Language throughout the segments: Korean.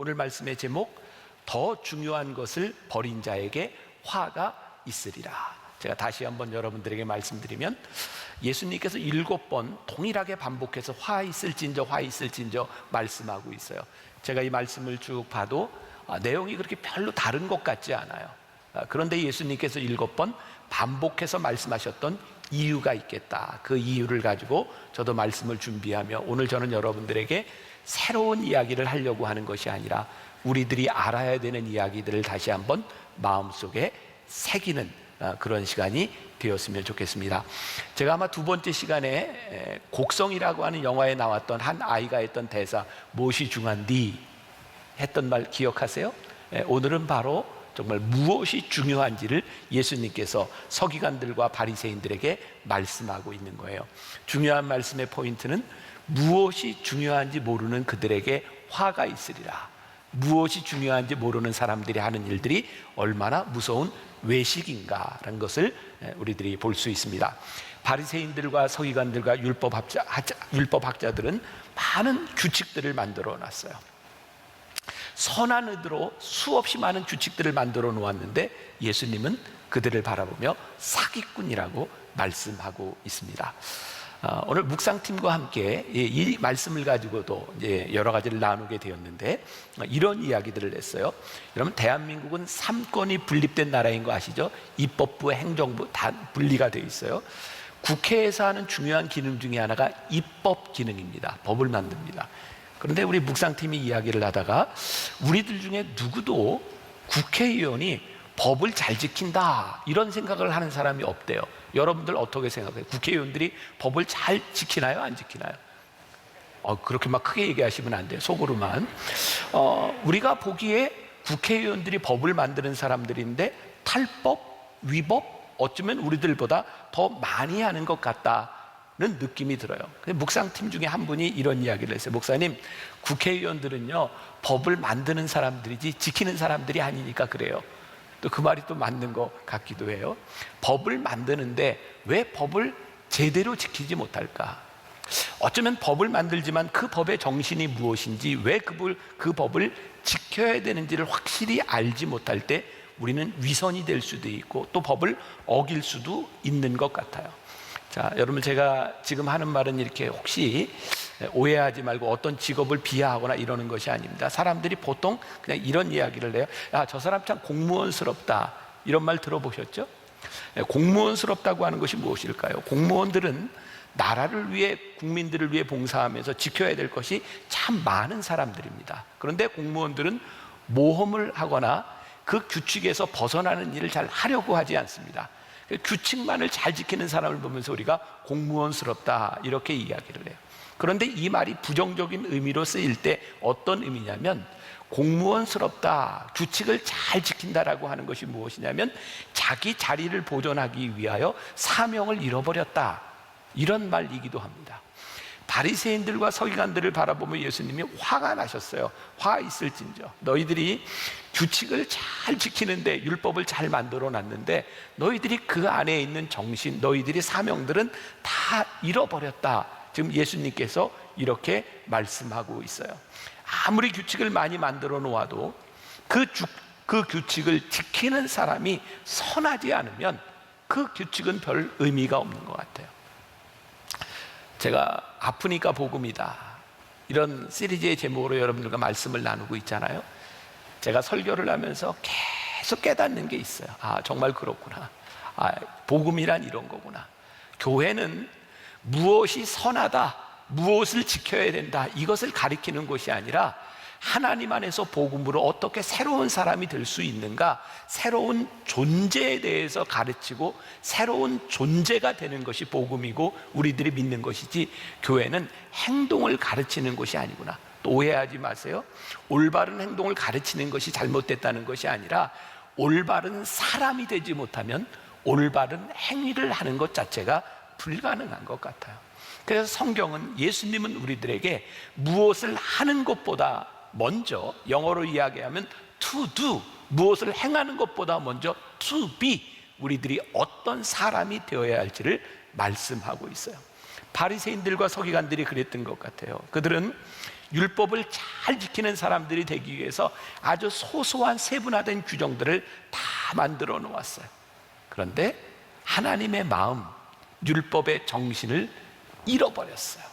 오늘 말씀의 제목, 더 중요한 것을 버린 자에게 화가 있으리라. 제가 다시 한번 여러분들에게 말씀드리면, 예수님께서 7번 동일하게 반복해서 화 있을진저 화 있을진저 말씀하고 있어요. 제가 이 말씀을 쭉 봐도 내용이 그렇게 별로 다른 것 같지 않아요. 그런데 예수님께서 7번 반복해서 말씀하셨던 이유가 있겠다. 그 이유를 가지고 저도 말씀을 준비하며 오늘 저는 여러분들에게 새로운 이야기를 하려고 하는 것이 아니라 우리들이 알아야 되는 이야기들을 다시 한번 마음속에 새기는 그런 시간이 되었으면 좋겠습니다. 제가 아마 두 번째 시간에 곡성이라고 하는 영화에 나왔던 한 아이가 했던 대사, 무엇이 중요한디 했던 말 기억하세요? 오늘은 바로 정말 무엇이 중요한지를 예수님께서 서기관들과 바리새인들에게 말씀하고 있는 거예요. 중요한 말씀의 포인트는 무엇이 중요한지 모르는 그들에게 화가 있으리라. 무엇이 중요한지 모르는 사람들이 하는 일들이 얼마나 무서운 외식인가라는 것을 우리들이 볼 수 있습니다. 바리새인들과 서기관들과 율법학자들은 많은 규칙들을 만들어 놨어요. 선한 의도로 수없이 많은 규칙들을 만들어 놓았는데 예수님은 그들을 바라보며 사기꾼이라고 말씀하고 있습니다. 오늘 묵상팀과 함께 이 말씀을 가지고도 이제 여러 가지를 나누게 되었는데, 이런 이야기들을 했어요. 여러분, 대한민국은 3권이 분립된 나라인 거 아시죠? 입법부, 행정부 다 분리가 되어 있어요. 국회에서 하는 중요한 기능 중에 하나가 입법 기능입니다. 법을 만듭니다. 그런데 우리 묵상팀이 이야기를 하다가 우리들 중에 누구도 국회의원이 법을 잘 지킨다 이런 생각을 하는 사람이 없대요. 여러분들 어떻게 생각해요? 국회의원들이 법을 잘 지키나요? 안 지키나요? 그렇게 막 크게 얘기하시면 안 돼요. 속으로만. 우리가 보기에 국회의원들이 법을 만드는 사람들인데 탈법, 위법 어쩌면 우리들보다 더 많이 하는 것 같다 는 느낌이 들어요. 묵상팀 중에 한 분이 이런 이야기를 했어요. 목사님, 국회의원들은요 법을 만드는 사람들이지 지키는 사람들이 아니니까 그래요. 또 그 말이 또 맞는 것 같기도 해요. 법을 만드는데 왜 법을 제대로 지키지 못할까? 어쩌면 법을 만들지만 그 법의 정신이 무엇인지, 왜 그 법을 지켜야 되는지를 확실히 알지 못할 때 우리는 위선이 될 수도 있고 또 법을 어길 수도 있는 것 같아요. 자, 여러분, 제가 지금 하는 말은 이렇게 혹시 오해하지 말고 어떤 직업을 비하하거나 이러는 것이 아닙니다. 사람들이 보통 그냥 이런 이야기를 해요. 야, 저 사람 참 공무원스럽다. 이런 말 들어보셨죠? 공무원스럽다고 하는 것이 무엇일까요? 공무원들은 나라를 위해, 국민들을 위해 봉사하면서 지켜야 될 것이 참 많은 사람들입니다. 그런데 공무원들은 모험을 하거나 그 규칙에서 벗어나는 일을 잘 하려고 하지 않습니다. 규칙만을 잘 지키는 사람을 보면서 우리가 공무원스럽다 이렇게 이야기를 해요. 그런데 이 말이 부정적인 의미로 쓰일 때 어떤 의미냐면, 공무원스럽다, 규칙을 잘 지킨다라고 하는 것이 무엇이냐면 자기 자리를 보존하기 위하여 사명을 잃어버렸다, 이런 말이기도 합니다. 바리새인들과 서기관들을 바라보며 예수님이 화가 나셨어요. 화 있을진저, 너희들이 규칙을 잘 지키는데, 율법을 잘 만들어 놨는데 너희들이 그 안에 있는 정신, 너희들이 사명들은 다 잃어버렸다. 지금 예수님께서 이렇게 말씀하고 있어요. 아무리 규칙을 많이 만들어 놓아도 그 규칙을 지키는 사람이 선하지 않으면 그 규칙은 별 의미가 없는 것 같아요. 제가 아프니까 복음이다, 이런 시리즈의 제목으로 여러분들과 말씀을 나누고 있잖아요. 제가 설교를 하면서 계속 깨닫는 게 있어요. 정말 그렇구나. 복음이란 이런 거구나. 교회는 무엇이 선하다, 무엇을 지켜야 된다, 이것을 가리키는 것이 아니라 하나님 안에서 복음으로 어떻게 새로운 사람이 될 수 있는가, 새로운 존재에 대해서 가르치고 새로운 존재가 되는 것이 복음이고 우리들이 믿는 것이지, 교회는 행동을 가르치는 것이 아니구나. 또 오해하지 마세요. 올바른 행동을 가르치는 것이 잘못됐다는 것이 아니라 올바른 사람이 되지 못하면 올바른 행위를 하는 것 자체가 불가능한 것 같아요. 그래서 성경은, 예수님은 우리들에게 무엇을 하는 것보다 먼저, 영어로 이야기하면 to do, 무엇을 행하는 것보다 먼저 to be, 우리들이 어떤 사람이 되어야 할지를 말씀하고 있어요. 바리새인들과 서기관들이 그랬던 것 같아요. 그들은 율법을 잘 지키는 사람들이 되기 위해서 아주 소소한 세분화된 규정들을 다 만들어 놓았어요. 그런데 하나님의 마음, 율법의 정신을 잃어버렸어요.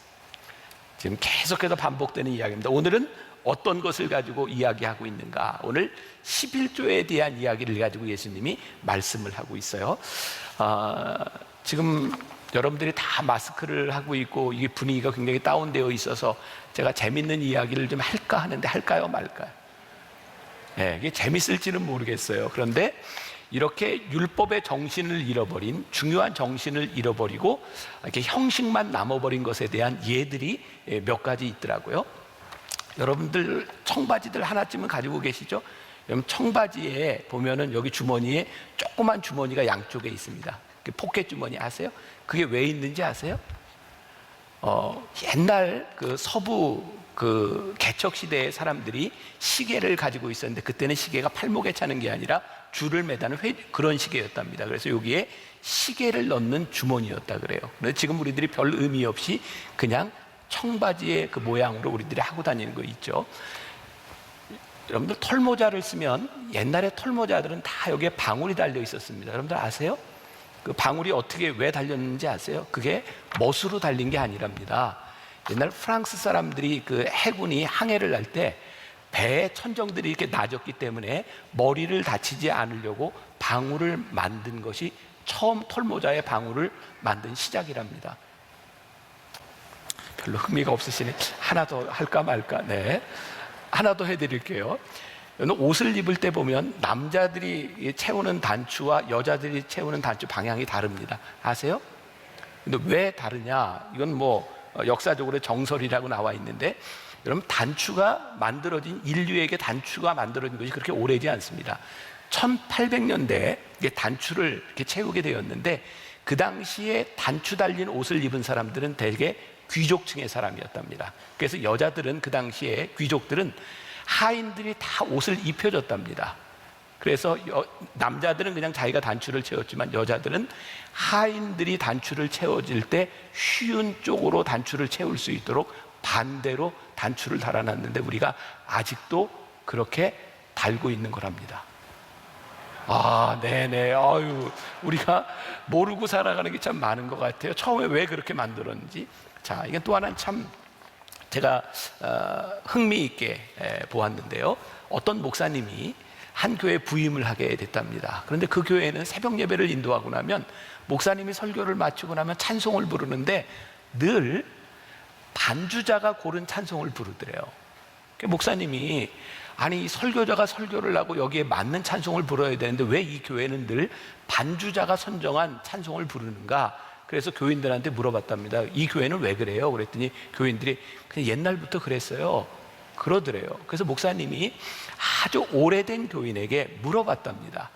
지금 계속해서 반복되는 이야기입니다. 오늘은 어떤 것을 가지고 이야기하고 있는가? 오늘 11조에 대한 이야기를 가지고 예수님이 말씀을 하고 있어요. 지금 여러분들이 다 마스크를 하고 있고 이게 분위기가 굉장히 다운되어 있어서 제가 재밌는 이야기를 좀 할까 하는데 할까요 말까요? 네, 이게 재밌을지는 모르겠어요. 그런데 이렇게 율법의 정신을 잃어버린, 중요한 정신을 잃어버리고 이렇게 형식만 남아버린 것에 대한 예들이 몇 가지 있더라고요. 여러분들 청바지들 하나쯤은 가지고 계시죠? 여러분 청바지에 보면은 여기 주머니에 조그만 주머니가 양쪽에 있습니다. 포켓 주머니 아세요? 그게 왜 있는지 아세요? 옛날 그 서부 그 개척 시대의 사람들이 시계를 가지고 있었는데 그때는 시계가 팔목에 차는 게 아니라 줄을 매다는 그런 시계였답니다. 그래서 여기에 시계를 넣는 주머니였다 그래요. 근데 지금 우리들이 별 의미 없이 그냥 청바지의 그 모양으로 우리들이 하고 다니는 거 있죠. 여러분들 털모자를 쓰면 옛날에 털모자들은 다 여기에 방울이 달려 있었습니다. 여러분들 아세요? 그 방울이 어떻게 왜 달렸는지 아세요? 그게 멋으로 달린 게 아니랍니다. 옛날 프랑스 사람들이 그 해군이 항해를 할 때 배에 천정들이 이렇게 낮았기 때문에 머리를 다치지 않으려고 방울을 만든 것이 처음 털모자의 방울을 만든 시작이랍니다. 별로 흥미가 없으시네. 하나 더 할까 말까? 네, 하나 더 해드릴게요. 옷을 입을 때 보면 남자들이 채우는 단추와 여자들이 채우는 단추 방향이 다릅니다. 아세요? 근데 왜 다르냐? 이건 뭐 역사적으로 정설이라고 나와 있는데, 여러분 단추가 만들어진, 인류에게 단추가 만들어진 것이 그렇게 오래지 않습니다. 1800년대에 단추를 이렇게 채우게 되었는데, 그 당시에 단추 달린 옷을 입은 사람들은 대개 귀족층의 사람이었답니다. 그래서 여자들은, 그 당시에 귀족들은 하인들이 다 옷을 입혀줬답니다. 그래서 남자들은 그냥 자기가 단추를 채웠지만 여자들은 하인들이 단추를 채워질 때 쉬운 쪽으로 단추를 채울 수 있도록 반대로 단추를 달아놨는데 우리가 아직도 그렇게 달고 있는 거랍니다. 아, 네네. 아유, 우리가 모르고 살아가는 게 참 많은 것 같아요. 처음에 왜 그렇게 만들었는지. 자, 이건 또 하나는 참 제가 흥미있게 보았는데요. 어떤 목사님이 한 교회에 부임을 하게 됐답니다. 그런데 그 교회는 새벽 예배를 인도하고 나면 목사님이 설교를 마치고 나면 찬송을 부르는데 늘 반주자가 고른 찬송을 부르더래요. 목사님이, 아니 설교자가 설교를 하고 여기에 맞는 찬송을 불러야 되는데 왜 이 교회는 늘 반주자가 선정한 찬송을 부르는가? 그래서 교인들한테 물어봤답니다. 이 교회는 왜 그래요? 그랬더니 교인들이 그냥 옛날부터 그랬어요, 그러더래요. 그래서 목사님이 아주 오래된 교인에게 물어봤답니다.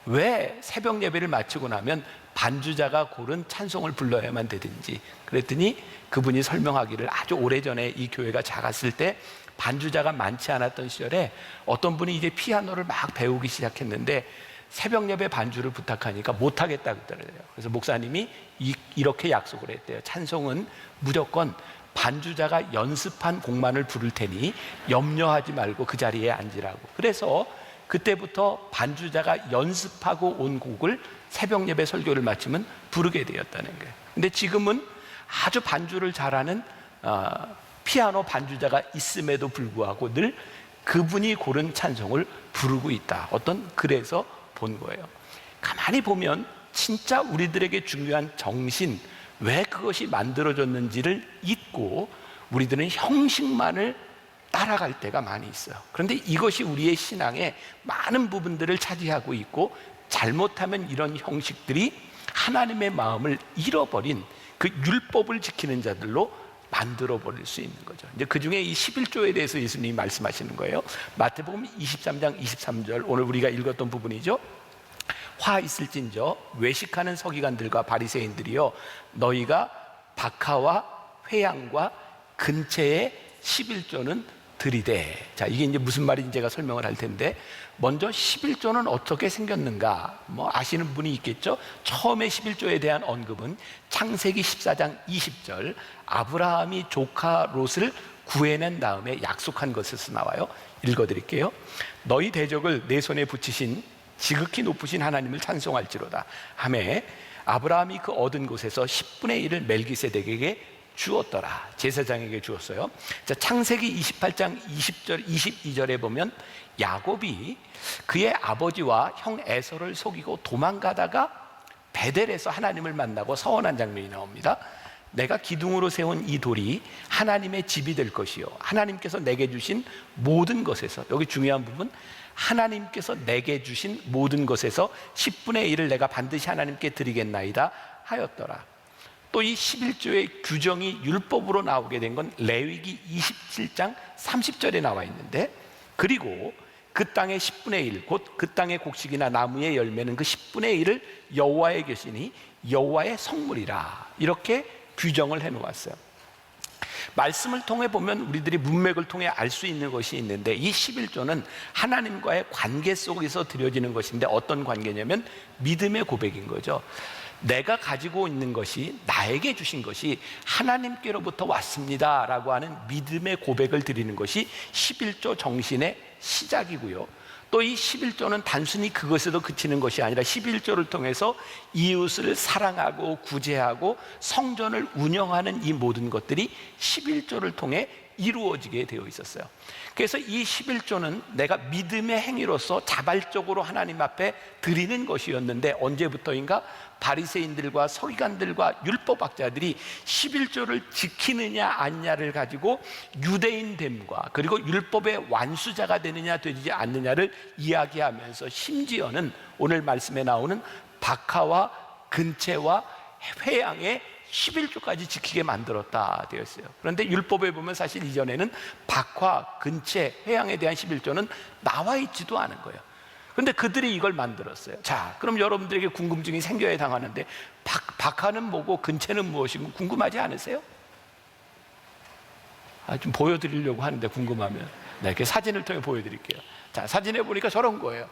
왜 새벽 예배를 마치고 나면 반주자가 고른 찬송을 불러야만 되든지. 그랬더니 그분이 설명하기를, 아주 오래전에 이 교회가 작았을 때 반주자가 많지 않았던 시절에 어떤 분이 이제 피아노를 막 배우기 시작했는데 새벽 예배 반주를 부탁하니까 못하겠다 그러더래요. 그래서 목사님이 이렇게 약속을 했대요. 찬송은 무조건 반주자가 연습한 곡만을 부를 테니 염려하지 말고 그 자리에 앉으라고. 그래서 그때부터 반주자가 연습하고 온 곡을 새벽 예배 설교를 마치면 부르게 되었다는 거예요. 근데 지금은 아주 반주를 잘하는 피아노 반주자가 있음에도 불구하고 늘 그분이 고른 찬송을 부르고 있다. 어떤 글에서 본 거예요. 가만히 보면 진짜 우리들에게 중요한 정신, 왜 그것이 만들어졌는지를 잊고 우리들은 형식만을 따라갈 때가 많이 있어요. 그런데 이것이 우리의 신앙의 많은 부분들을 차지하고 있고, 잘못하면 이런 형식들이 하나님의 마음을 잃어버린 그 율법을 지키는 자들로 만들어 버릴 수 있는 거죠. 이제 그 중에 이 11조에 대해서 예수님이 말씀하시는 거예요. 마태복음 23장 23절, 오늘 우리가 읽었던 부분이죠. 화 있을진저 외식하는 서기관들과 바리새인들이여, 너희가 박하와 회양과 근처에 11조는 들이대. 자, 이게 이제 무슨 말인지 제가 설명을 할 텐데, 먼저 11조는 어떻게 생겼는가 뭐 아시는 분이 있겠죠. 처음에 11조에 대한 언급은 창세기 14장 20절, 아브라함이 조카 롯을 구해낸 다음에 약속한 것에서 나와요. 읽어드릴게요. 너희 대적을 내 손에 붙이신 지극히 높으신 하나님을 찬송할지로다 하매 아브라함이 그 얻은 곳에서 10분의 1을 멜기세덱에게 주었더라. 제사장에게 주었어요. 자, 창세기 28장 20절 22절에 보면 야곱이 그의 아버지와 형 에서를 속이고 도망가다가 베델에서 하나님을 만나고 서원한 장면이 나옵니다. 내가 기둥으로 세운 이 돌이 하나님의 집이 될 것이요 하나님께서 내게 주신 모든 것에서, 여기 중요한 부분, 하나님께서 내게 주신 모든 것에서 10분의 1을 내가 반드시 하나님께 드리겠나이다 하였더라. 또 이 11조의 규정이 율법으로 나오게 된 건 레위기 27장 30절에 나와 있는데, 그리고 그 땅의 10분의 1, 곧 그 땅의 곡식이나 나무의 열매는 그 10분의 1을 여호와의 것이니 여호와의 성물이라, 이렇게 규정을 해놓았어요. 말씀을 통해 보면 우리들이 문맥을 통해 알 수 있는 것이 있는데, 이 11조는 하나님과의 관계 속에서 드려지는 것인데, 어떤 관계냐면 믿음의 고백인 거죠. 내가 가지고 있는 것이, 나에게 주신 것이 하나님께로부터 왔습니다 라고 하는 믿음의 고백을 드리는 것이 11조 정신의 시작이고요. 또 이 11조는 단순히 그것에도 그치는 것이 아니라 11조를 통해서 이웃을 사랑하고 구제하고 성전을 운영하는 이 모든 것들이 11조를 통해 이루어지게 되어 있었어요. 그래서 이 11조는 내가 믿음의 행위로서 자발적으로 하나님 앞에 드리는 것이었는데, 언제부터인가 바리새인들과 서기관들과 율법학자들이 11조를 지키느냐 아니냐를 가지고 유대인됨과 그리고 율법의 완수자가 되느냐 되지 않느냐를 이야기하면서, 심지어는 오늘 말씀에 나오는 박하와 근채와 회양의 11조까지 지키게 만들었다 되어 있어요. 그런데 율법에 보면 사실 이전에는 박화, 근채, 회양에 대한 11조는 나와 있지도 않은 거예요. 그런데 그들이 이걸 만들었어요. 자, 그럼 여러분들에게 궁금증이 생겨야 당하는데, 박하는 뭐고 근채는 무엇이고 궁금하지 않으세요? 좀 보여드리려고 하는데 궁금하면 이렇게 사진을 통해 보여드릴게요. 자, 사진에 보니까 저런 거예요.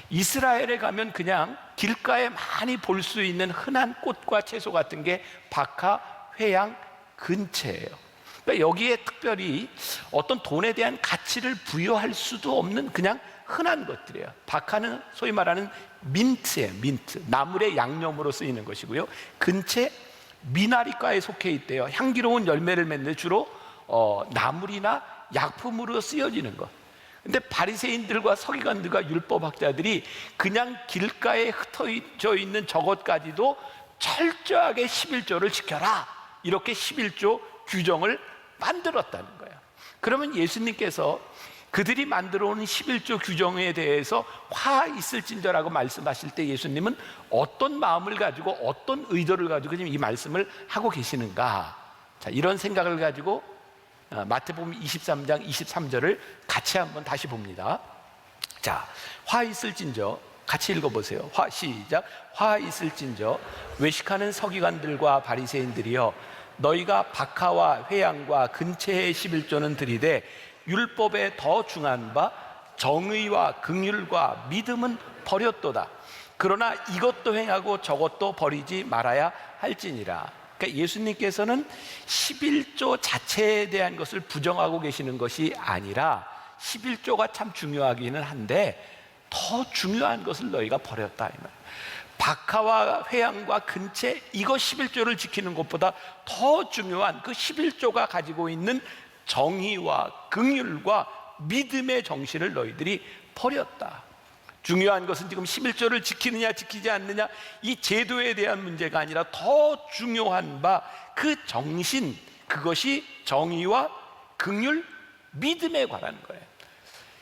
이스라엘에 가면 그냥 길가에 많이 볼 수 있는 흔한 꽃과 채소 같은 게 박하, 회양, 근채예요. 그러니까 여기에 특별히 어떤 돈에 대한 가치를 부여할 수도 없는 그냥 흔한 것들이에요. 박하는 소위 말하는 민트예요. 민트, 나물의 양념으로 쓰이는 것이고요. 근채, 미나리과에 속해 있대요. 향기로운 열매를 맺는 주로 나물이나 약품으로 쓰여지는 것. 근데 바리새인들과 서기관들과 율법학자들이 그냥 길가에 흩어져 있는 저것까지도 철저하게 11조를 지켜라, 이렇게 11조 규정을 만들었다는 거예요. 그러면 예수님께서 그들이 만들어 온 11조 규정에 대해서 화 있을진저라고 말씀하실 때, 예수님은 어떤 마음을 가지고 어떤 의도를 가지고 지금 이 말씀을 하고 계시는가? 자, 이런 생각을 가지고 마태복음 23장 23절을 같이 한번 다시 봅니다. 자, 화 있을진저, 같이 읽어보세요. 시작. 화 있을진저 외식하는 서기관들과 바리새인들이여, 너희가 박하와 회양과 근채의 11조는 드리되 율법에 더 중한 바 정의와 긍휼과 믿음은 버렸도다. 그러나 이것도 행하고 저것도 버리지 말아야 할지니라. 그러니까 예수님께서는 11조 자체에 대한 것을 부정하고 계시는 것이 아니라, 11조가 참 중요하기는 한데 더 중요한 것을 너희가 버렸다, 이 말이에요. 박하와 회양과 근채, 이거 11조를 지키는 것보다 더 중요한 그 11조가 가지고 있는 정의와 긍휼과 믿음의 정신을 너희들이 버렸다. 중요한 것은 지금 11조를 지키느냐 지키지 않느냐, 이 제도에 대한 문제가 아니라 더 중요한 바 그 정신, 그것이 정의와 긍휼, 믿음에 관한 거예요.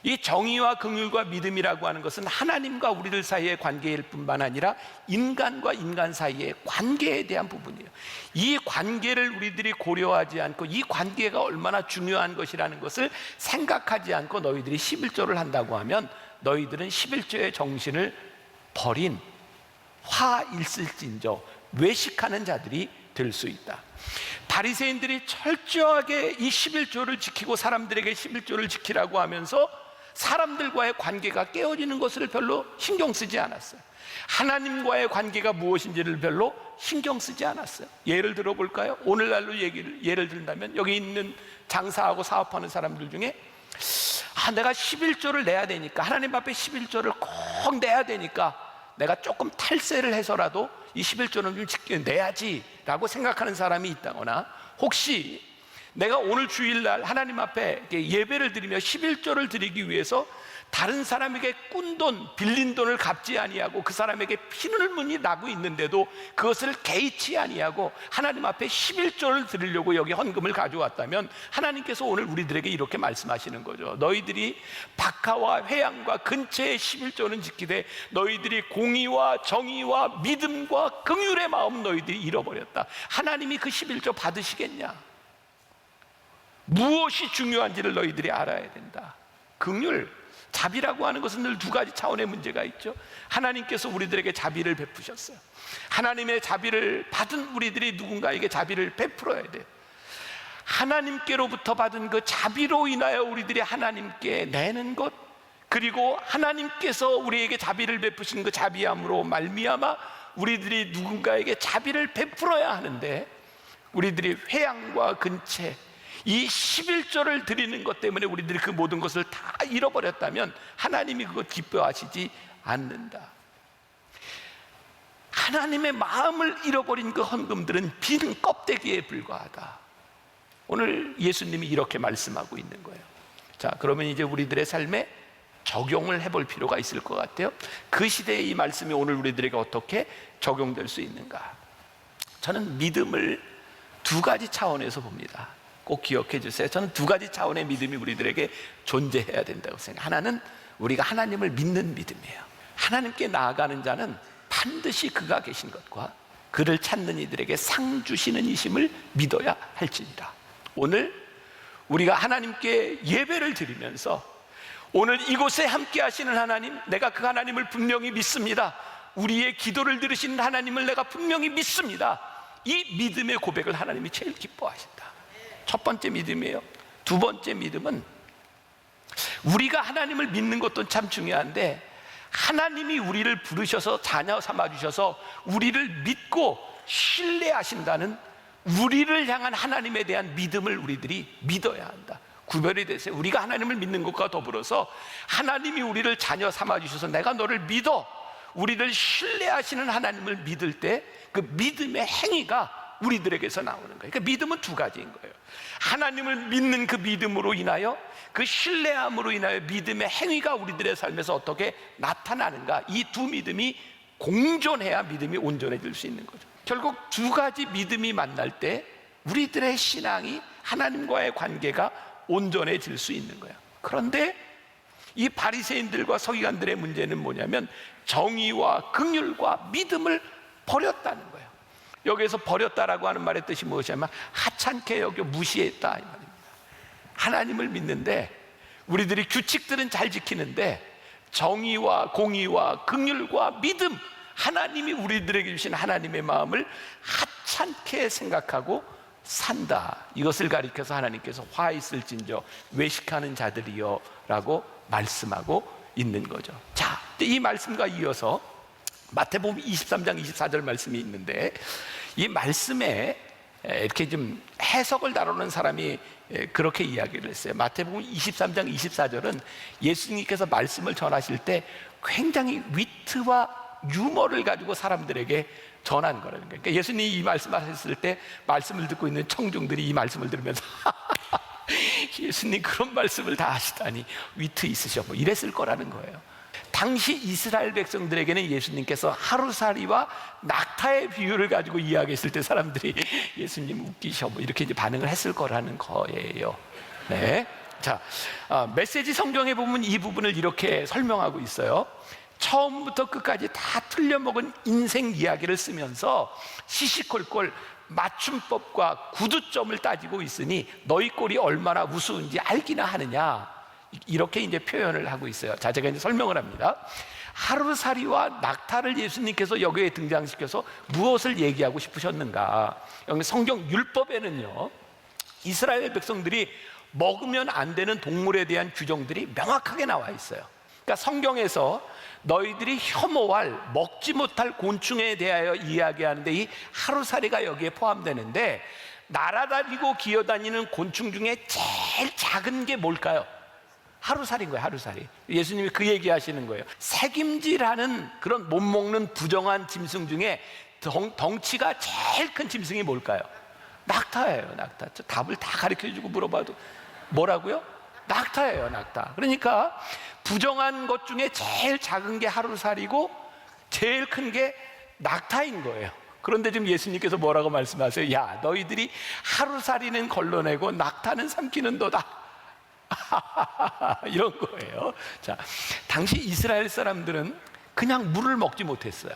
이 정의와 긍휼과 믿음이라고 하는 것은 하나님과 우리들 사이의 관계일 뿐만 아니라 인간과 인간 사이의 관계에 대한 부분이에요. 이 관계를 우리들이 고려하지 않고, 이 관계가 얼마나 중요한 것이라는 것을 생각하지 않고 너희들이 11조를 한다고 하면, 너희들은 11조의 정신을 버린 화 있을진저 외식하는 자들이 될 수 있다. 바리새인들이 철저하게 이 11조를 지키고 사람들에게 11조를 지키라고 하면서 사람들과의 관계가 깨어지는 것을 별로 신경 쓰지 않았어요. 하나님과의 관계가 무엇인지를 별로 신경 쓰지 않았어요. 예를 들어 볼까요? 오늘날로 예를 든다면 여기 있는 장사하고 사업하는 사람들 중에 내가 11조를 내야 되니까, 하나님 앞에 11조를 꼭 내야 되니까 내가 조금 탈세를 해서라도 이 11조는 좀 내야지 라고 생각하는 사람이 있다거나, 혹시 내가 오늘 주일날 하나님 앞에 예배를 드리며 11조를 드리기 위해서 다른 사람에게 꾼 돈, 빌린 돈을 갚지 아니하고 그 사람에게 피눈물이 나고 있는데도 그것을 개의치 아니하고 하나님 앞에 11조를 드리려고 여기 헌금을 가져왔다면, 하나님께서 오늘 우리들에게 이렇게 말씀하시는 거죠. 너희들이 박하와 회양과 근처의 11조는 지키되 너희들이 공의와 정의와 믿음과 긍휼의 마음 너희들이 잃어버렸다. 하나님이 그 11조 받으시겠냐? 무엇이 중요한지를 너희들이 알아야 된다. 긍휼, 자비라고 하는 것은 늘 두 가지 차원의 문제가 있죠. 하나님께서 우리들에게 자비를 베푸셨어요. 하나님의 자비를 받은 우리들이 누군가에게 자비를 베풀어야 돼요. 하나님께로부터 받은 그 자비로 인하여 우리들이 하나님께 내는 것, 그리고 하나님께서 우리에게 자비를 베푸신 그 자비함으로 말미암아 우리들이 누군가에게 자비를 베풀어야 하는데, 우리들이 회양과 근체, 이 11조를 드리는 것 때문에 우리들이 그 모든 것을 다 잃어버렸다면 하나님이 그거 기뻐하시지 않는다. 하나님의 마음을 잃어버린 그 헌금들은 빈 껍데기에 불과하다. 오늘 예수님이 이렇게 말씀하고 있는 거예요. 자, 그러면 이제 우리들의 삶에 적용을 해볼 필요가 있을 것 같아요. 그 시대의 이 말씀이 오늘 우리들에게 어떻게 적용될 수 있는가? 저는 믿음을 두 가지 차원에서 봅니다. 꼭 기억해 주세요. 저는 두 가지 차원의 믿음이 우리들에게 존재해야 된다고 생각해요. 하나는 우리가 하나님을 믿는 믿음이에요. 하나님께 나아가는 자는 반드시 그가 계신 것과 그를 찾는 이들에게 상 주시는 이심을 믿어야 할지니라. 오늘 우리가 하나님께 예배를 드리면서 오늘 이곳에 함께 하시는 하나님, 내가 그 하나님을 분명히 믿습니다. 우리의 기도를 들으시는 하나님을 내가 분명히 믿습니다. 이 믿음의 고백을 하나님이 제일 기뻐하신다. 첫 번째 믿음이에요. 두 번째 믿음은 우리가 하나님을 믿는 것도 참 중요한데, 하나님이 우리를 부르셔서 자녀 삼아주셔서 우리를 믿고 신뢰하신다는 우리를 향한 하나님에 대한 믿음을 우리들이 믿어야 한다. 구별이 되세요. 우리가 하나님을 믿는 것과 더불어서 하나님이 우리를 자녀 삼아주셔서 내가 너를 믿어, 우리를 신뢰하시는 하나님을 믿을 때 그 믿음의 행위가 우리들에게서 나오는 거예요. 그러니까 믿음은 두 가지인 거예요. 하나님을 믿는 그 믿음으로 인하여, 그 신뢰함으로 인하여 믿음의 행위가 우리들의 삶에서 어떻게 나타나는가, 이 두 믿음이 공존해야 믿음이 온전해질 수 있는 거죠. 결국 두 가지 믿음이 만날 때 우리들의 신앙이, 하나님과의 관계가 온전해질 수 있는 거예요. 그런데 이 바리새인들과 서기관들의 문제는 뭐냐면 정의와 긍휼과 믿음을 버렸다는 거예요. 여기에서 버렸다라고 하는 말의 뜻이 무엇이냐면 하찮게 여겨 무시했다 이 말입니다. 하나님을 믿는데 우리들이 규칙들은 잘 지키는데 정의와 공의와 긍휼과 믿음, 하나님이 우리들에게 주신 하나님의 마음을 하찮게 생각하고 산다. 이것을 가리켜서 하나님께서 화 있을진저 외식하는 자들이여 라고 말씀하고 있는 거죠. 자, 이 말씀과 이어서 마태복음 23장 24절 말씀이 있는데, 이 말씀에 이렇게 좀 해석을 다루는 사람이 그렇게 이야기를 했어요. 마태복음 23장 24절은 예수님께서 말씀을 전하실 때 굉장히 위트와 유머를 가지고 사람들에게 전한 거라는 거예요. 그러니까 예수님이 이 말씀을 하셨을 때 말씀을 듣고 있는 청중들이 이 말씀을 들으면서 예수님 그런 말씀을 다 하시다니 위트 있으셔, 뭐 이랬을 거라는 거예요. 당시 이스라엘 백성들에게는 예수님께서 하루살이와 낙타의 비유를 가지고 이야기했을 때 사람들이 예수님 웃기셔, 뭐 이렇게 이제 반응을 했을 거라는 거예요. 네. 자, 메시지 성경에 보면 이 부분을 이렇게 설명하고 있어요. 처음부터 끝까지 다 틀려먹은 인생 이야기를 쓰면서 시시콜콜 맞춤법과 구두점을 따지고 있으니 너희 꼴이 얼마나 우스운지 알기나 하느냐, 이렇게 이제 표현을 하고 있어요. 자, 제가 이제 설명을 합니다. 하루살이와 낙타를 예수님께서 여기에 등장시켜서 무엇을 얘기하고 싶으셨는가? 여기 성경 율법에는요, 이스라엘 백성들이 먹으면 안 되는 동물에 대한 규정들이 명확하게 나와 있어요. 그러니까 성경에서 너희들이 혐오할, 먹지 못할 곤충에 대하여 이야기하는데 이 하루살이가 여기에 포함되는데, 날아다니고 기어다니는 곤충 중에 제일 작은 게 뭘까요? 하루살인 거예요. 하루살이. 예수님이 그 얘기 하시는 거예요. 새김질하는 그런 못 먹는 부정한 짐승 중에 덩치가 제일 큰 짐승이 뭘까요? 낙타예요. 낙타. 저 답을 다 가르쳐주고 물어봐도 뭐라고요? 낙타예요. 낙타. 그러니까 부정한 것 중에 제일 작은 게 하루살이고 제일 큰 게 낙타인 거예요. 그런데 지금 예수님께서 뭐라고 말씀하세요? 야, 너희들이 하루살이는 걸러내고 낙타는 삼키는도다. 이런 거예요. 자, 당시 이스라엘 사람들은 그냥 물을 먹지 못했어요.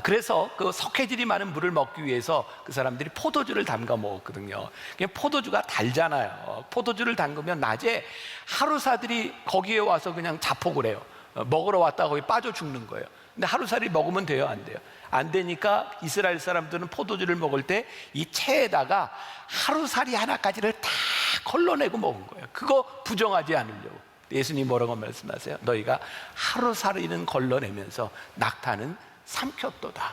그래서 그 석회질이 많은 물을 먹기 위해서 그 사람들이 포도주를 담가 먹었거든요. 포도주가 달잖아요. 포도주를 담그면 낮에 하루사들이 거기에 와서 그냥 자폭을 해요. 먹으러 왔다가 거기 빠져 죽는 거예요. 근데 하루살이 먹으면 돼요? 안 돼요? 안 되니까 이스라엘 사람들은 포도주를 먹을 때 이 채에다가 하루살이 하나까지를 다 걸러내고 먹은 거예요. 그거 부정하지 않으려고. 예수님이 뭐라고 말씀하세요? 너희가 하루살이는 걸러내면서 낙타는 삼켰도다.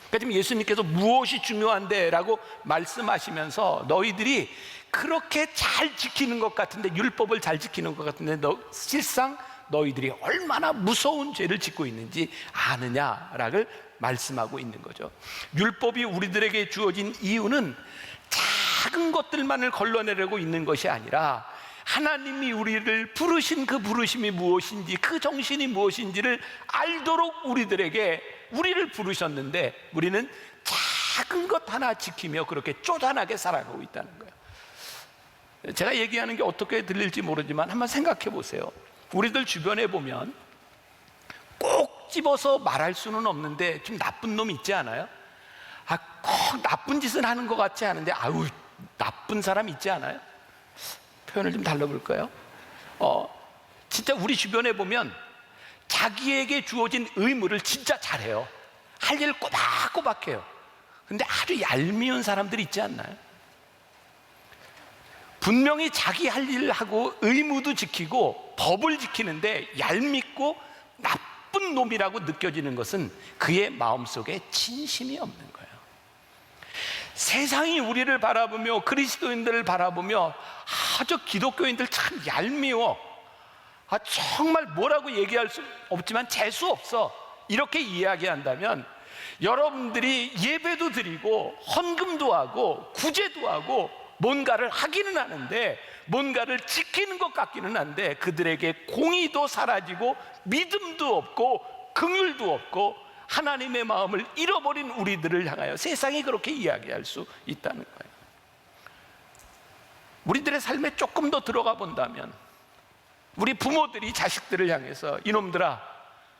그러니까 지금 예수님께서 무엇이 중요한데 라고 말씀하시면서 너희들이 그렇게 잘 지키는 것 같은데, 율법을 잘 지키는 것 같은데 실상 너희들이 얼마나 무서운 죄를 짓고 있는지 아느냐라고 말씀하고 있는 거죠. 율법이 우리들에게 주어진 이유는 작은 것들만을 걸러내려고 있는 것이 아니라 하나님이 우리를 부르신 그 부르심이 무엇인지, 그 정신이 무엇인지를 알도록 우리를 부르셨는데 우리는 작은 것 하나 지키며 그렇게 쪼잔하게 살아가고 있다는 거예요. 제가 얘기하는 게 어떻게 들릴지 모르지만 한번 생각해 보세요. 우리들 주변에 보면 꼭 집어서 말할 수는 없는데 좀 나쁜 놈 있지 않아요? 꼭 나쁜 짓을 하는 것 같지 않은데 아유 나쁜 사람 있지 않아요? 표현을 좀 달라볼까요? 진짜 우리 주변에 보면 자기에게 주어진 의무를 진짜 잘해요. 할 일 꼬박꼬박 해요. 근데 아주 얄미운 사람들 있지 않나요? 분명히 자기 할 일을 하고 의무도 지키고 법을 지키는데 얄밉고 나쁜 놈이라고 느껴지는 것은 그의 마음속에 진심이 없는 거예요. 세상이 우리를 바라보며 그리스도인들을 바라보며 저 기독교인들 참 얄미워, 정말 뭐라고 얘기할 수 없지만 재수 없어, 이렇게 이야기한다면 여러분들이 예배도 드리고 헌금도 하고 구제도 하고 뭔가를 하기는 하는데, 뭔가를 지키는 것 같기는 한데 그들에게 공의도 사라지고 믿음도 없고 긍휼도 없고 하나님의 마음을 잃어버린 우리들을 향하여 세상이 그렇게 이야기할 수 있다는 거예요. 우리들의 삶에 조금 더 들어가 본다면 우리 부모들이 자식들을 향해서 이놈들아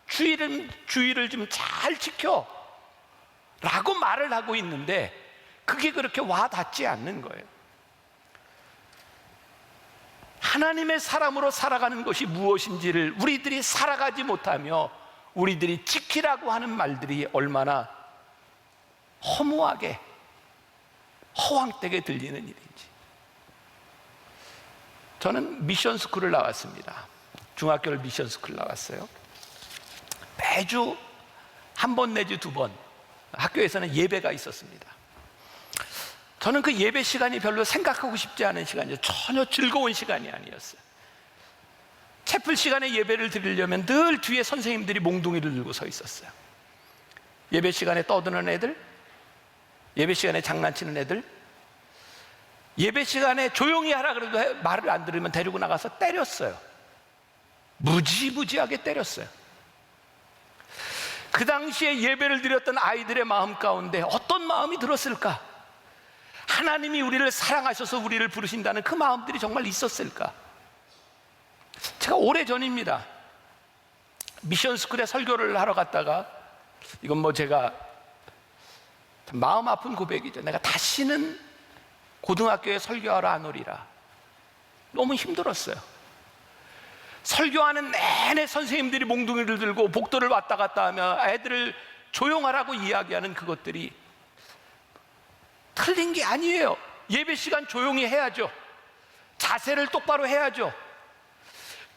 주의를 좀 잘 지켜 라고 말을 하고 있는데 그게 그렇게 와 닿지 않는 거예요. 하나님의 사람으로 살아가는 것이 무엇인지를 우리들이 살아가지 못하며 우리들이 지키라고 하는 말들이 얼마나 허무하게 허황되게 들리는 일인지. 저는 미션스쿨을 나왔습니다. 중학교를 미션스쿨 나왔어요. 매주 한 번 내지 두 번 학교에서는 예배가 있었습니다. 저는 그 예배 시간이 별로 생각하고 싶지 않은 시간이에요. 전혀 즐거운 시간이 아니었어요. 채플 시간에 예배를 드리려면 늘 뒤에 선생님들이 몽둥이를 들고 서 있었어요. 예배 시간에 떠드는 애들, 예배 시간에 장난치는 애들, 예배 시간에 조용히 하라 그래도 말을 안 들으면 데리고 나가서 때렸어요. 무지무지하게 때렸어요. 그 당시에 예배를 드렸던 아이들의 마음 가운데 어떤 마음이 들었을까? 하나님이 우리를 사랑하셔서 우리를 부르신다는 그 마음들이 정말 있었을까? 제가 오래전입니다. 미션스쿨에 설교를 하러 갔다가, 이건 뭐 제가 마음 아픈 고백이죠. 내가 다시는 고등학교에 설교하러 안 오리라. 너무 힘들었어요. 설교하는 내내 선생님들이 몽둥이를 들고 복도를 왔다 갔다 하며 애들을 조용하라고 이야기하는 그것들이 틀린 게 아니에요. 예배 시간 조용히 해야죠. 자세를 똑바로 해야죠.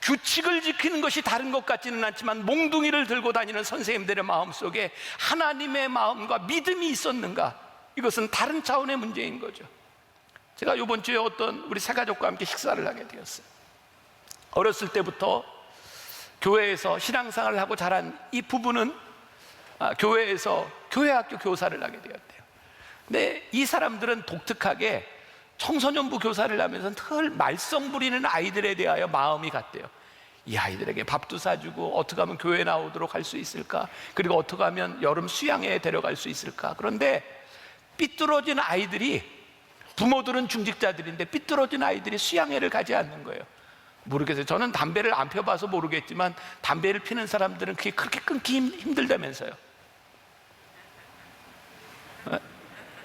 규칙을 지키는 것이 다른 것 같지는 않지만 몽둥이를 들고 다니는 선생님들의 마음속에 하나님의 마음과 믿음이 있었는가, 이것은 다른 차원의 문제인 거죠. 제가 이번 주에 어떤 우리 새가족과 함께 식사를 하게 되었어요. 어렸을 때부터 교회에서 신앙생활을 하고 자란 이 부부는 교회에서 교회학교 교사를 하게 되었대요. 근데 이 사람들은 독특하게 청소년부 교사를 하면서 늘 말썽 부리는 아이들에 대하여 마음이 갔대요. 이 아이들에게 밥도 사주고 어떻게 하면 교회 나오도록 할 수 있을까, 그리고 어떻게 하면 여름 수양회에 데려갈 수 있을까. 그런데 삐뚤어진 아이들이, 부모들은 중직자들인데 삐뚤어진 아이들이 수양회를 가지 않는 거예요. 모르겠어요. 저는 담배를 안 펴봐서 모르겠지만 담배를 피는 사람들은 그게 그렇게 끊기 힘들다면서요.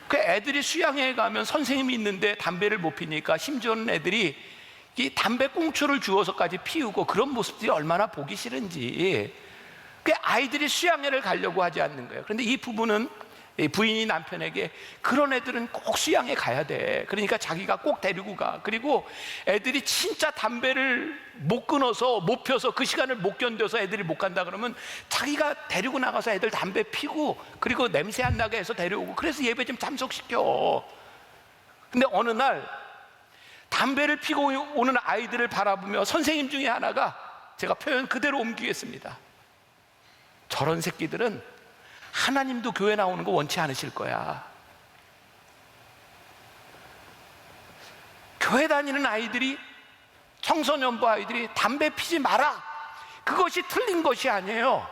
그 애들이 수양회에 가면 선생님이 있는데 담배를 못 피니까 심지어는 애들이 이 담배 꽁초를 주워서까지 피우고, 그런 모습들이 얼마나 보기 싫은지. 그 아이들이 수양회를 가려고 하지 않는 거예요. 그런데 이 부부는, 부인이 남편에게 그런 애들은 꼭 수양회 가야 돼, 그러니까 자기가 꼭 데리고 가. 그리고 애들이 진짜 담배를 못 끊어서, 못 펴서, 그 시간을 못 견뎌서 애들이 못 간다 그러면 자기가 데리고 나가서 애들 담배 피고, 그리고 냄새 안 나게 해서 데려오고, 그래서 예배 좀 참석시켜. 근데 어느 날 담배를 피고 오는 아이들을 바라보며 선생님 중에 하나가, 제가 표현 그대로 옮기겠습니다, 저런 새끼들은 하나님도 교회 나오는 거 원치 않으실 거야. 교회 다니는 아이들이, 청소년부 아이들이 담배 피지 마라, 그것이 틀린 것이 아니에요.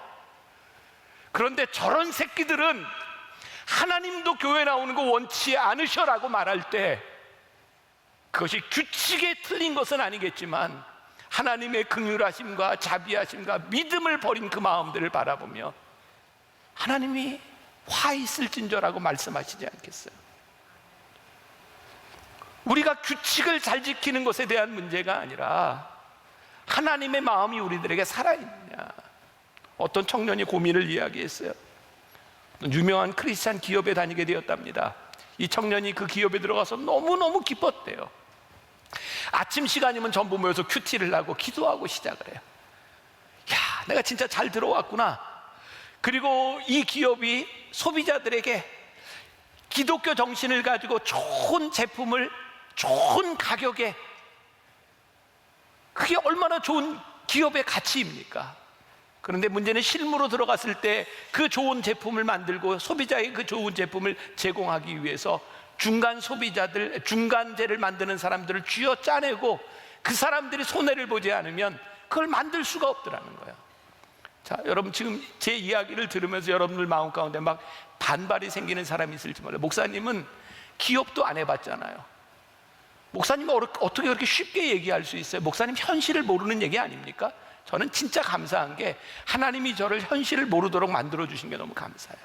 그런데 저런 새끼들은 하나님도 교회 나오는 거 원치 않으셔라고 말할 때, 그것이 규칙에 틀린 것은 아니겠지만 하나님의 긍휼하심과 자비하심과 믿음을 버린 그 마음들을 바라보며 하나님이 화 있을진저라고 말씀하시지 않겠어요? 우리가 규칙을 잘 지키는 것에 대한 문제가 아니라 하나님의 마음이 우리들에게 살아있느냐. 어떤 청년이 고민을 이야기했어요. 유명한 크리스찬 기업에 다니게 되었답니다. 이 청년이 그 기업에 들어가서 너무너무 기뻤대요. 아침 시간이면 전부 모여서 큐티를 하고 기도하고 시작을 해요. 야, 내가 진짜 잘 들어왔구나. 그리고 이 기업이 소비자들에게 기독교 정신을 가지고 좋은 제품을 좋은 가격에, 그게 얼마나 좋은 기업의 가치입니까? 그런데 문제는 실무로 들어갔을 때 그 좋은 제품을 만들고 소비자에게 그 좋은 제품을 제공하기 위해서 중간 소비자들, 중간재를 만드는 사람들을 쥐어 짜내고 그 사람들이 손해를 보지 않으면 그걸 만들 수가 없더라는 거예요. 자, 여러분 지금 제 이야기를 들으면서 여러분들 마음 가운데 막 반발이 생기는 사람이 있을지 몰라요. 목사님은 기업도 안 해봤잖아요. 목사님은 어떻게 그렇게 쉽게 얘기할 수 있어요? 목사님 현실을 모르는 얘기 아닙니까? 저는 진짜 감사한 게 하나님이 저를 현실을 모르도록 만들어 주신 게 너무 감사해요.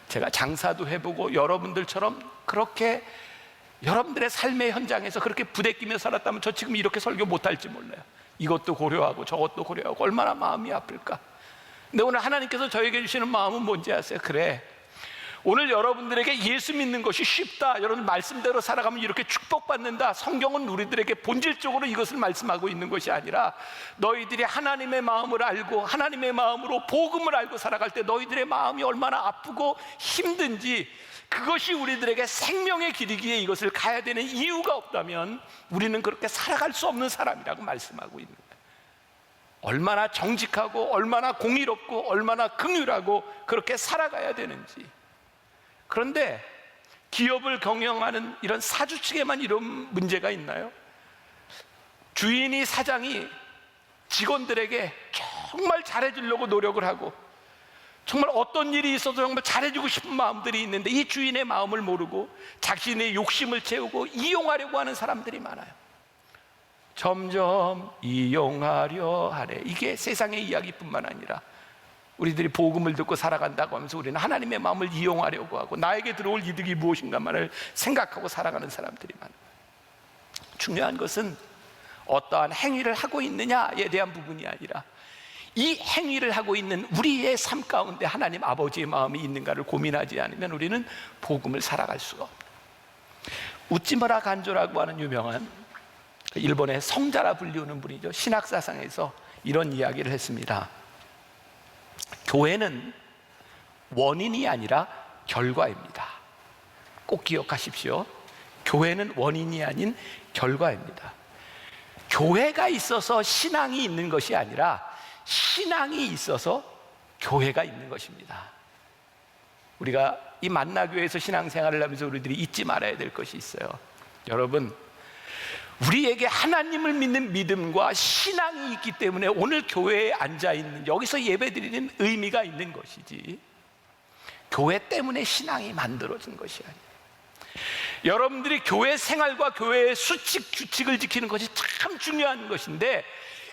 제가 장사도 해보고 여러분들처럼 그렇게 여러분들의 삶의 현장에서 그렇게 부대끼며 살았다면 저 지금 이렇게 설교 못할지 몰라요. 이것도 고려하고 저것도 고려하고 얼마나 마음이 아플까. 근데 오늘 하나님께서 저에게 주시는 마음은 뭔지 아세요? 그래, 오늘 여러분들에게 예수 믿는 것이 쉽다, 여러분 말씀대로 살아가면 이렇게 축복받는다, 성경은 우리들에게 본질적으로 이것을 말씀하고 있는 것이 아니라 너희들이 하나님의 마음을 알고 하나님의 마음으로 복음을 알고 살아갈 때 너희들의 마음이 얼마나 아프고 힘든지, 그것이 우리들에게 생명의 길이기에 이것을 가야 되는 이유가 없다면 우리는 그렇게 살아갈 수 없는 사람이라고 말씀하고 있는 거예요. 얼마나 정직하고 얼마나 공의롭고 얼마나 긍휼하고 그렇게 살아가야 되는지. 그런데 기업을 경영하는 이런 사주 측에만 이런 문제가 있나요? 주인이, 사장이 직원들에게 정말 잘해주려고 노력을 하고 정말 어떤 일이 있어도 정말 잘해주고 싶은 마음들이 있는데 이 주인의 마음을 모르고 자신의 욕심을 채우고 이용하려고 하는 사람들이 많아요. 점점 이용하려 하네. 이게 세상의 이야기뿐만 아니라 우리들이 복음을 듣고 살아간다고 하면서 우리는 하나님의 마음을 이용하려고 하고 나에게 들어올 이득이 무엇인가만을 생각하고 살아가는 사람들이 많아요. 중요한 것은 어떠한 행위를 하고 있느냐에 대한 부분이 아니라 이 행위를 하고 있는 우리의 삶 가운데 하나님 아버지의 마음이 있는가를 고민하지 않으면 우리는 복음을 살아갈 수가 없다. 웃지 마라 간조라고 하는 유명한 일본의 성자라 불리우는 분이죠. 신학사상에서 이런 이야기를 했습니다. 교회는 원인이 아니라 결과입니다. 꼭 기억하십시오. 교회는 원인이 아닌 결과입니다. 교회가 있어서 신앙이 있는 것이 아니라 신앙이 있어서 교회가 있는 것입니다. 우리가 이 만나교회에서 신앙생활을 하면서 우리들이 잊지 말아야 될 것이 있어요. 여러분, 우리에게 하나님을 믿는 믿음과 신앙이 있기 때문에 오늘 교회에 앉아있는, 여기서 예배드리는 의미가 있는 것이지, 교회 때문에 신앙이 만들어진 것이 아니에요. 여러분들이 교회 생활과 교회의 수칙, 규칙을 지키는 것이 참 중요한 것인데,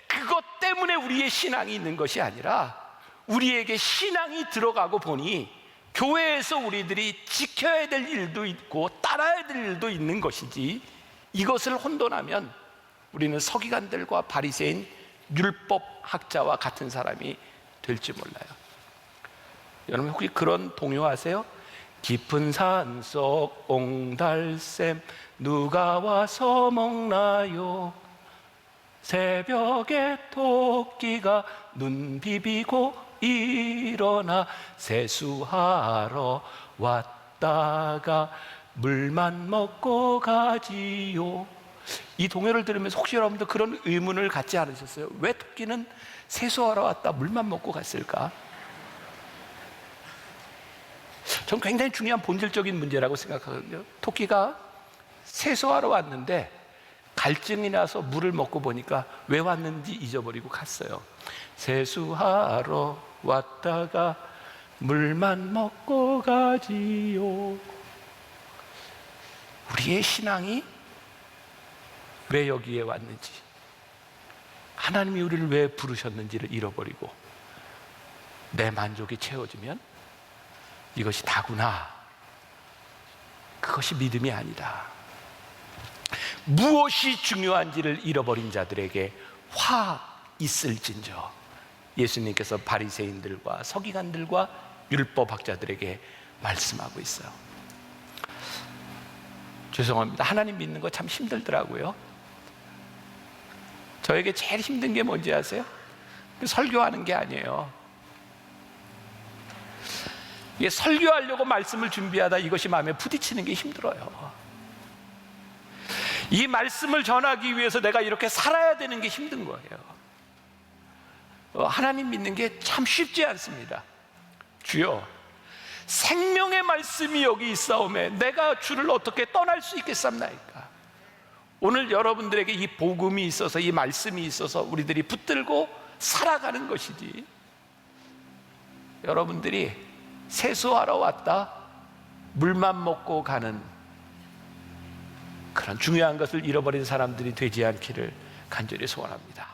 그것 때문에 우리의 신앙이 있는 것이 아니라 우리에게 신앙이 들어가고 보니 교회에서 우리들이 지켜야 될 일도 있고 따라야 될 일도 있는 것이지, 이것을 혼돈하면 우리는 서기관들과 바리새인 율법학자와 같은 사람이 될지 몰라요. 여러분 혹시 그런 동요아세요? 깊은 산속 옹달샘 누가 와서 먹나요? 새벽에 토끼가 눈 비비고 일어나 세수하러 왔다가 물만 먹고 가지요. 이 동요를 들으면서 혹시 여러분들 그런 의문을 갖지 않으셨어요? 왜 토끼는 세수하러 왔다 물만 먹고 갔을까? 전 굉장히 중요한 본질적인 문제라고 생각하거든요. 토끼가 세수하러 왔는데 갈증이 나서 물을 먹고 보니까 왜 왔는지 잊어버리고 갔어요. 세수하러 왔다가 물만 먹고 가지요. 우리의 신앙이 왜 여기에 왔는지, 하나님이 우리를 왜 부르셨는지를 잃어버리고 내 만족이 채워지면 이것이 다구나, 그것이 믿음이 아니다. 무엇이 중요한지를 잃어버린 자들에게 화 있을진저, 예수님께서 바리새인들과 서기관들과 율법학자들에게 말씀하고 있어요. 죄송합니다. 하나님 믿는 거 참 힘들더라고요. 저에게 제일 힘든 게 뭔지 아세요? 설교하는 게 아니에요. 이게 설교하려고 말씀을 준비하다 이것이 마음에 부딪히는 게 힘들어요. 이 말씀을 전하기 위해서 내가 이렇게 살아야 되는 게 힘든 거예요. 하나님 믿는 게 참 쉽지 않습니다. 주여, 생명의 말씀이 여기 있사오매 내가 주를 어떻게 떠날 수 있겠습니까? 오늘 여러분들에게 이 복음이 있어서, 이 말씀이 있어서 우리들이 붙들고 살아가는 것이지, 여러분들이 세수하러 왔다 물만 먹고 가는 그런 중요한 것을 잃어버린 사람들이 되지 않기를 간절히 소원합니다.